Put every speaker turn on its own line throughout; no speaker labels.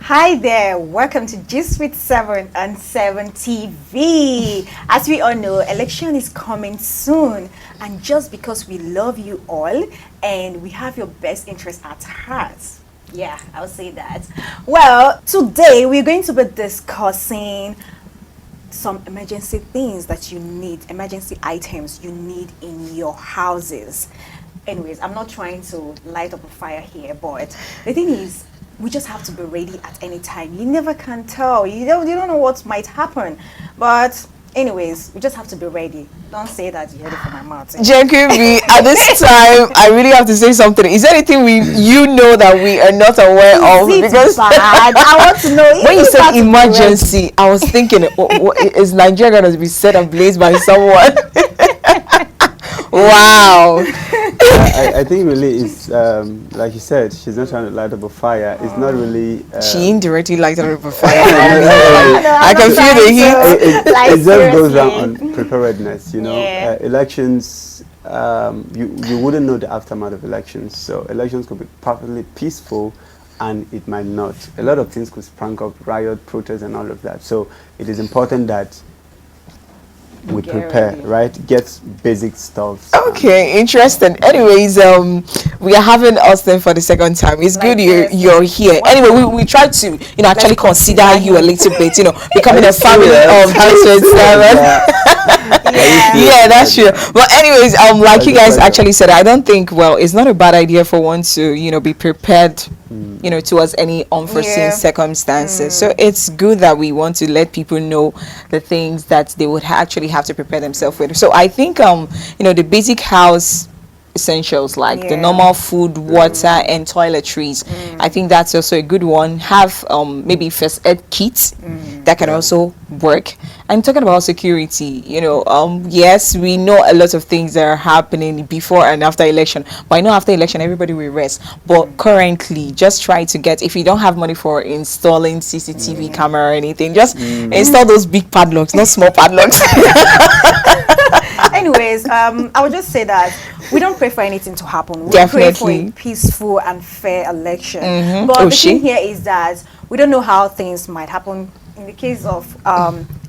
Hi there, welcome to Gist with 7 and 7 TV. As we all know, election is coming soon, and just because we love you all and we have your best interest at heart. Yeah, I'll say that. Well, today we're going to be discussing some emergency things that you need, emergency items you need in your houses. Anyways, I'm not trying to light up a fire here, but the thing is, we just have to be ready at any time. You never can tell. You don't know what might happen. But anyways, we just have to be ready. Don't say that you heard it from my mouth.
JQB, at this time, I really have to say something. Is there anything you know that we are not aware of?
Is it bad? I want to know.
When you said emergency, I was thinking, is Nigeria going to be set ablaze by someone? Wow.
I think really it's like you said, she's not trying to light up a fire. It's not really.
She indirectly lighted up a fire. I can feel the heat.
It just goes on preparedness, you know.
Yeah.
Elections, you wouldn't know the aftermath of elections. So elections could be perfectly peaceful, and it might not. A lot of things could sprang up, riot, protests, and all of that. So it is important that we prepare, right? Get basic stuff.
Okay, interesting. Anyways, we are having Austin for the second time. It's good you're here. Anyway, we tried to, actually consider you a little bit, becoming a family of Gist. Yeah, that's true. But anyways, like you guys actually said, I don't think, it's not a bad idea for one to, be prepared, towards any unforeseen circumstances. So it's good that we want to let people know the things that they would actually have to prepare themselves with. So I think, the basic house essentials like the normal food, water, and toiletries. I think that's also a good one. Have maybe first aid kit that can also work. I'm talking about security. Yes, we know a lot of things that are happening before and after election. But I know after election, everybody will rest. But currently, just try to get, if you don't have money for installing CCTV camera or anything, just install those big padlocks, not small padlocks.
Anyways, I would just say that we don't pray for anything to happen. We
Definitely.
pray for a peaceful and fair election. But the thing here is that we don't know how things might happen in the case of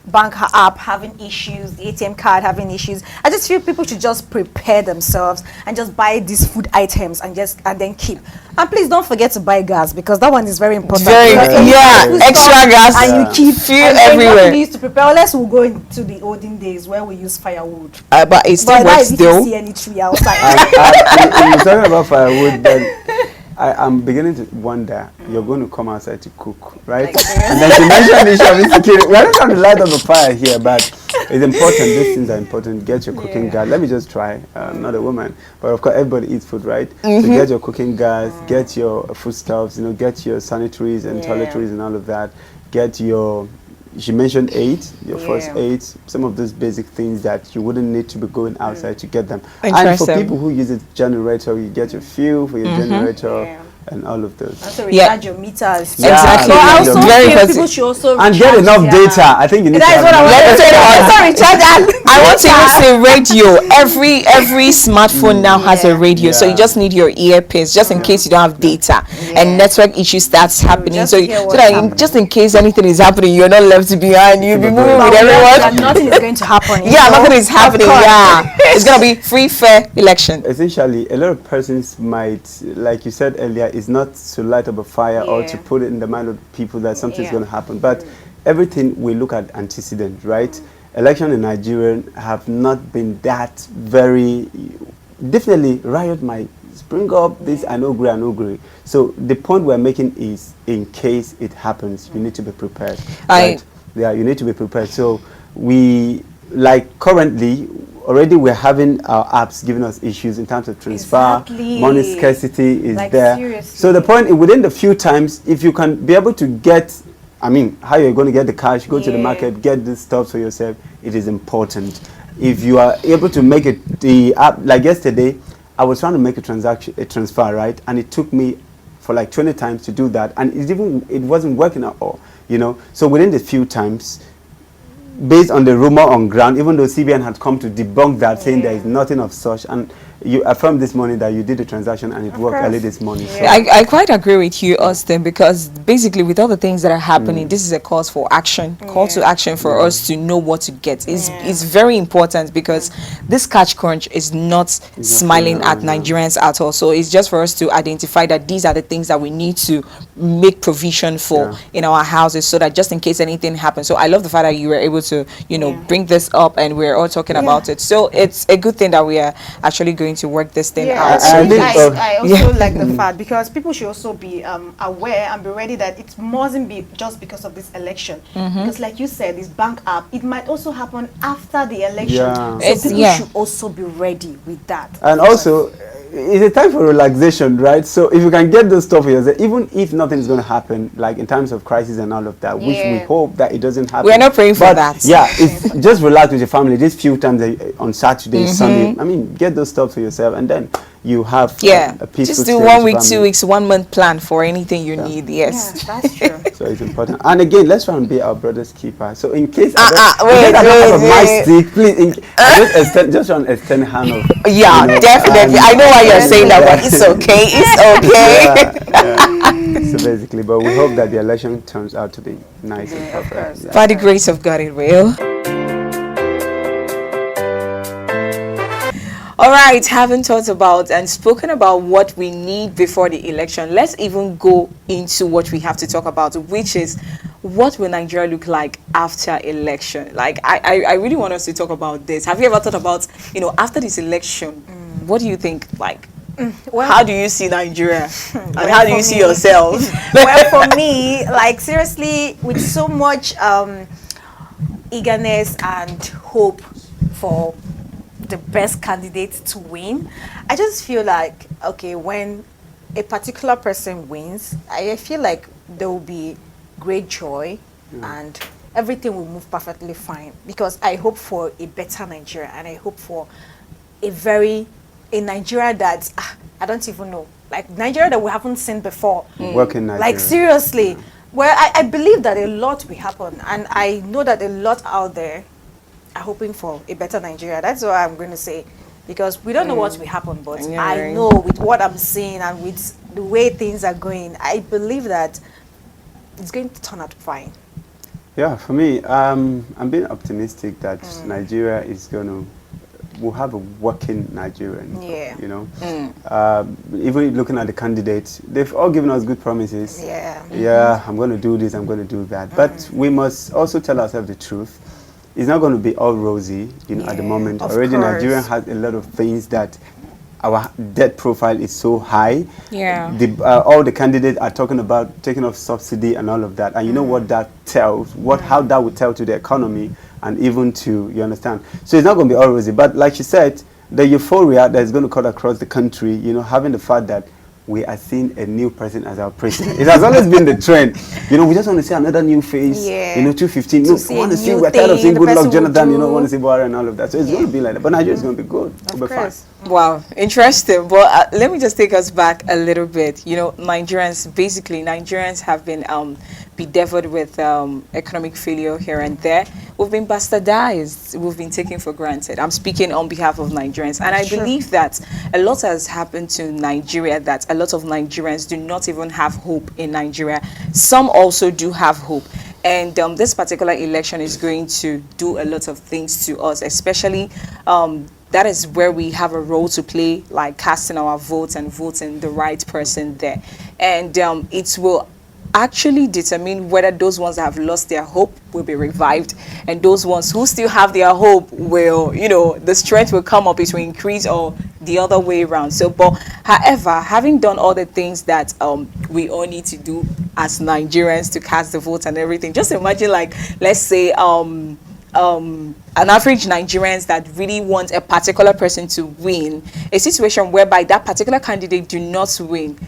bank app having issues, the ATM card having issues. I just feel people should just prepare themselves and just buy these food items and then keep. And please don't forget to buy gas, because that one is very important.
Extra gas
and you keep
fuel everywhere.
We used to prepare, unless we'll go into the olden days where we use firewood.
But it still works though.
You see any tree outside.
You're talking about firewood, then I'm beginning to wonder, you're going to come outside to cook, right? And then you mentioned the issue of insecurity. We're not trying to light up a fire here, but it's important. These things are important. Get your cooking gas. Let me just try. I'm not a woman, but of course everybody eats food, right? So get your cooking gas, get your foodstuffs, get your sanitaries and toiletries and all of that. Get your, she mentioned your first aid, some of those basic things that you wouldn't need to be going outside to get them. And for people who use a generator, you get your fuel for your generator and all of those.
Also recharge your meters.
Exactly.
But I also feel people should also
and get enough data. I think you need to have
I want to even say radio. Every smartphone now has a radio, so you just need your earpiece just in case you don't have data and network issue starts happening. So that just in case anything is happening, you're not left behind. You'll be moving with everyone.
Nothing is going to happen.
Nothing is happening. It's gonna be free, fair election.
Essentially, a lot of persons might, like you said earlier, is not to light up a fire or to put it in the mind of people that something's going to happen. But everything we look at antecedent, right? Election in Nigeria have not been that very, definitely riot might spring up, this I know agree. So the point we're making is, in case it happens, you need to be prepared. Right? You need to be prepared. So we, like currently, already we're having our apps giving us issues in terms of transfer, money scarcity is there. Seriously. So the point, within the few times, if you can be able to get, how you're going to get the cash, go to the market, get this stuff for yourself, it is important. If you are able to make it, the app, like yesterday, I was trying to make a transfer, right? And it took me for like 20 times to do that. And it wasn't working at all, So within the few times, based on the rumor on ground, even though CBN had come to debunk that, saying there is nothing of such, and you affirmed this morning that you did the transaction and it worked early this morning.
Yeah.
I quite agree with you, Austin, because basically with all the things that are happening, this is a call for action, call to action for us to know what to get. It's very important because this catch crunch is not smiling at Nigerians at all. So it's just for us to identify that these are the things that we need to make provision for in our houses, so that just in case anything happens. So I love the fact that you were able to, you know, bring this up and we're all talking about it. So it's a good thing that we are actually going to work this thing out.
I also like the fact, because people should also be aware and be ready that it mustn't be just because of this election. Because like you said, this bank app, it might also happen after the election. So people should also be ready with that.
And also, it's a time for relaxation, right? So if you can get those stuff for yourself, even if nothing is going to happen, like in times of crisis and all of that, which we hope that it doesn't happen.
We're not praying for that.
Yeah, it's just relax with your family. These few times on Saturday, Sunday, I mean, get those stuff for yourself, and then you have a peaceful.
Just do 1 week, 2 weeks, 1 month plan for anything you need.
Yes, that's true.
So it's important. And again, let's try and be our brother's keeper. So in case
wait,
I don't have my stick, please, just try and extend a hand of.
Definitely. I know why you're saying that, but it's okay. It's okay.
So basically, but we hope that the election turns out to be nice and perfect.
By the grace of God, it will. All right, having thought about and spoken about what we need before the election, let's even go into what we have to talk about, which is what will Nigeria look like after election? Like, I really want us to talk about this. Have you ever thought about, you know, after this election, what do you think, like,
well,
how do you see Nigeria? And how do you see yourself?
Well, for me, like, seriously, with so much eagerness and hope for the best candidate to win, I just feel like, okay, when a particular person wins, I feel like there will be great joy and everything will move perfectly fine, because I hope for a better Nigeria, and I hope for a Nigeria that I don't even know, like Nigeria that we haven't seen before.
Working Nigeria.
Like, seriously. Well, I believe that a lot will happen, and I know that a lot out there are hoping for a better Nigeria. That's what I'm going to say, because we don't know what will happen, but I know with what I'm seeing and with the way things are going, I believe that it's going to turn out fine.
Yeah, for me, I'm being optimistic that Nigeria is we'll have a working Nigerian. You know, even looking at the candidates, they've all given us good promises. I'm going to do this, I'm going to do that. But we must also tell ourselves the truth. It's not going to be all rosy, you know, at the moment. Already Nigeria has a lot of things that our debt profile is so high. All the candidates are talking about taking off subsidy and all of that. And you know what that tells, how that would tell to the economy and even to, you understand? So it's not going to be all rosy. But like you said, the euphoria that is going to cut across the country, you know, having the fact that we are seeing a new person as our president. It has always been the trend. You know, we just want to see another new face. You know, 215. No, we want to see, we're tired of seeing Goodluck Jonathan, you know, want to see Buhari and all of that. So it's going to be like that. But Nigeria is going to be good. It'll be fine.
Wow, interesting. But let me just take us back a little bit. You know, Nigerians have been bedeviled with economic failure here and there. We've been bastardized. We've been taken for granted. I'm speaking on behalf of Nigerians. And I believe that a lot has happened to Nigeria, that a lot of Nigerians do not even have hope in Nigeria. Some also do have hope. And this particular election is going to do a lot of things to us, especially that is where we have a role to play, like casting our votes and voting the right person there. And it will actually determine whether those ones that have lost their hope will be revived, and those ones who still have their hope will, you know, the strength will come up, it will increase, or the other way around. So, but however, having done all the things that we all need to do as Nigerians to cast the vote and everything, just imagine, like, let's say an average Nigerians that really want a particular person to win, a situation whereby that particular candidate do not win.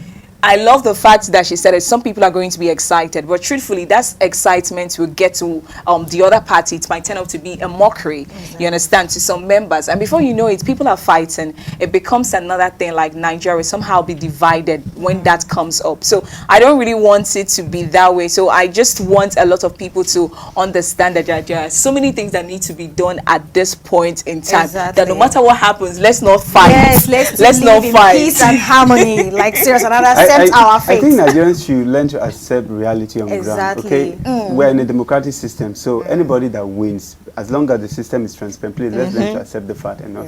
I love the fact that she said that some people are going to be excited, but truthfully, that excitement will get to the other party. It might turn out to be a mockery, you understand, to some members. And before you know it, people are fighting. It becomes another thing like Nigeria somehow be divided when that comes up. So I don't really want it to be that way. So I just want a lot of people to understand that there are so many things that need to be done at this point in time. That no matter what happens, let's not fight.
Yes, let's not fight. Peace and harmony. Like seriously, accept our fate.
I think Nigerians should learn to accept reality on the ground. Okay, we're in a democratic system, so anybody that wins, as long as the system is transparent, please let's learn to accept the fact and not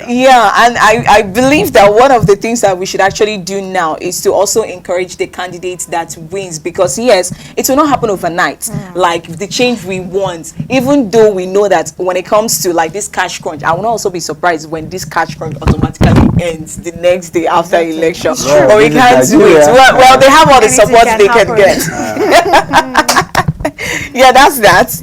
yeah, and I believe that one of the things that we should actually do now is to also encourage the candidate that wins, because yes, it will not happen overnight. Like the change we want, even though we know that when it comes to like this cash crunch, I will not also be surprised when this cash crunch automatically ends the next day after election. But we can't do it. Well, they have all the support they can get. Yeah, that's that.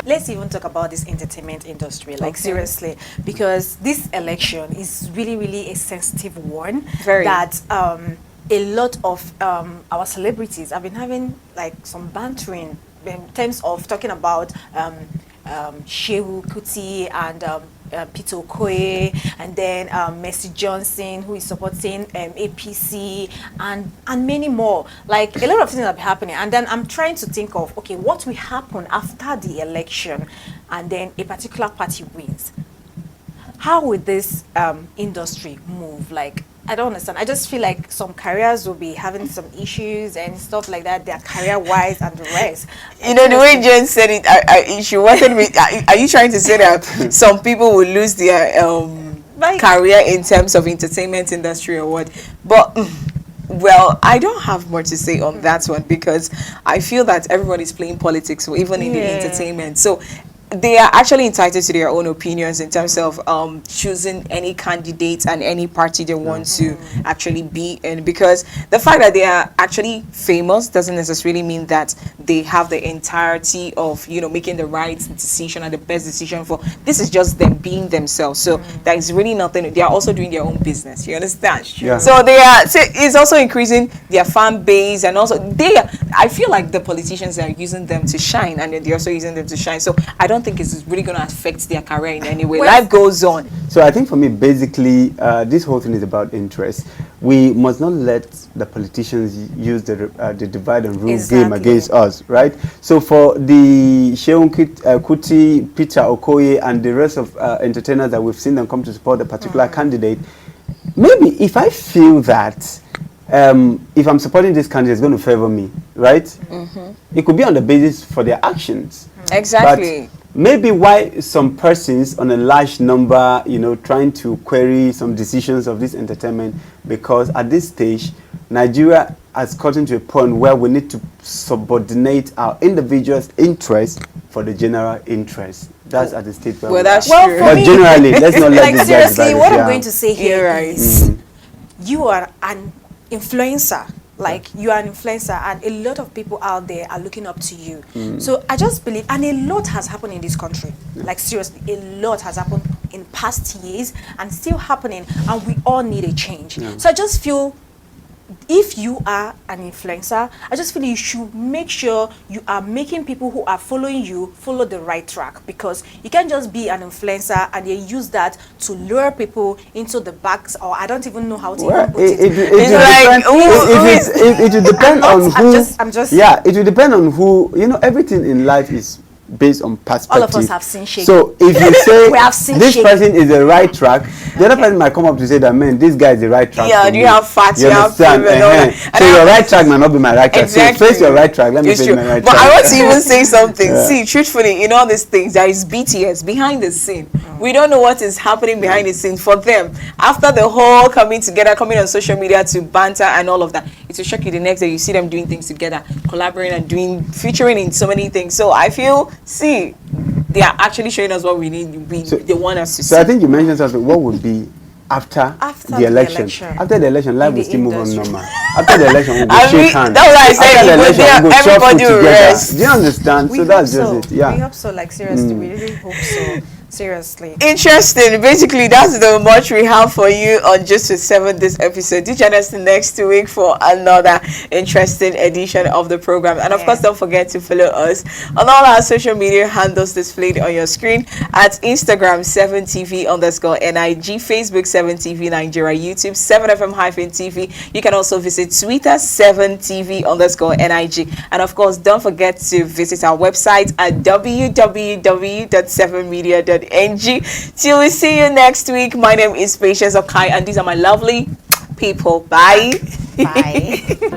Let's even talk about this entertainment industry, like seriously, because this election is really, really a sensitive one.
Very.
That a lot of our celebrities have been having like some bantering in terms of talking about Shehu Kuti and Peter Okoye, and then Mercy Johnson, who is supporting APC, and many more. Like a lot of things have been happening, and then I'm trying to think of, okay, what will happen after the election and then a particular party wins? How will this industry move? Like, I don't understand. I just feel like some careers will be having some issues and stuff like that. They're career-wise and the rest.
You know, the way Jen said it, she wanted me. Are you trying to say that some people will lose their career in terms of entertainment industry or what? But well, I don't have more to say on that one, because I feel that everybody's playing politics, even in the entertainment. So they are actually entitled to their own opinions in terms of choosing any candidate and any party they want to actually be in, because the fact that they are actually famous doesn't necessarily mean that they have the entirety of, you know, making the right decision and the best decision for. This is just them being themselves. So there is really nothing. They are also doing their own business. You understand?
Yeah.
So they are. So it's also increasing their fan base, and also I feel like the politicians are using them to shine, and then they're also using them to shine. So I don't think it's really going to affect their career in any way. Life goes on.
So I think for me, basically, this whole thing is about interest. We must not let the politicians use the divide and rule game against us, right? So for the Shehu Kuti, Peter Okoye, and the rest of entertainers that we've seen them come to support a particular candidate, maybe if I feel that if I'm supporting this candidate, it's going to favor me, right? It could be on the basis for their actions.
Exactly.
But maybe why some persons on a large number, you know, trying to query some decisions of this entertainment, because at this stage, Nigeria has gotten to a point where we need to subordinate our individuals' interests for the general interest. That's at the stage where
that's
true.
Well,
but generally, let's not let
like
this
seriously, what I'm going to say here
is
you are an influencer. Like, you are an influencer, and a lot of people out there are looking up to you. So I just believe, and a lot has happened in this country. Like, seriously, a lot has happened in past years and still happening, and we all need a change. So I just feel, if you are an influencer, I just feel you should make sure you are making people who are following you follow the right track, because you can't just be an influencer and they use that to lure people into the backs, or I don't even know how to even put it.
It will depend on who. It will depend on who. You know, everything in life is based on perspective.
All of us have seen shaking.
So if you say
we have seen
this
shaking.
person is the right track, the other person might come up to say that, man, this guy is the right track.
Yeah, do you have facts? You have
understand? So your right track might not be my right track.
Exactly.
So face your right track. Let me face my right track.
But I want to even say something. See, truthfully, in all these things, there is BTS behind the scene. We don't know what is happening behind the scenes for them. After the whole coming together, coming on social media to banter and all of that, it will shock you the next day you see them doing things together, collaborating and featuring in so many things. So I feel, see, they are actually showing us what we need. They want us to see.
So I think you mentioned something. What would be after the election? After the election, life will still move on normal. After the election, we will shake hands.
That's what I said.
After the election, we will
everybody
shop
will
together.
rest.
Do you understand? So that's just it. Yeah.
We hope so. Like, seriously, we really hope so. Seriously.
Interesting. Basically, that's the much we have for you on Just with 7 this episode. Do join us next week for another interesting edition of the program. And of course, don't forget to follow us on all our social media handles displayed on your screen at Instagram 7TV_NIG, Facebook 7TV Nigeria, YouTube 7FM-TV. You can also visit Twitter 7TV_NIG. And of course, don't forget to visit our website at www.7media.ng. Till we see you next week. My name is Patience Okai, and these are my lovely people. Bye.
Bye.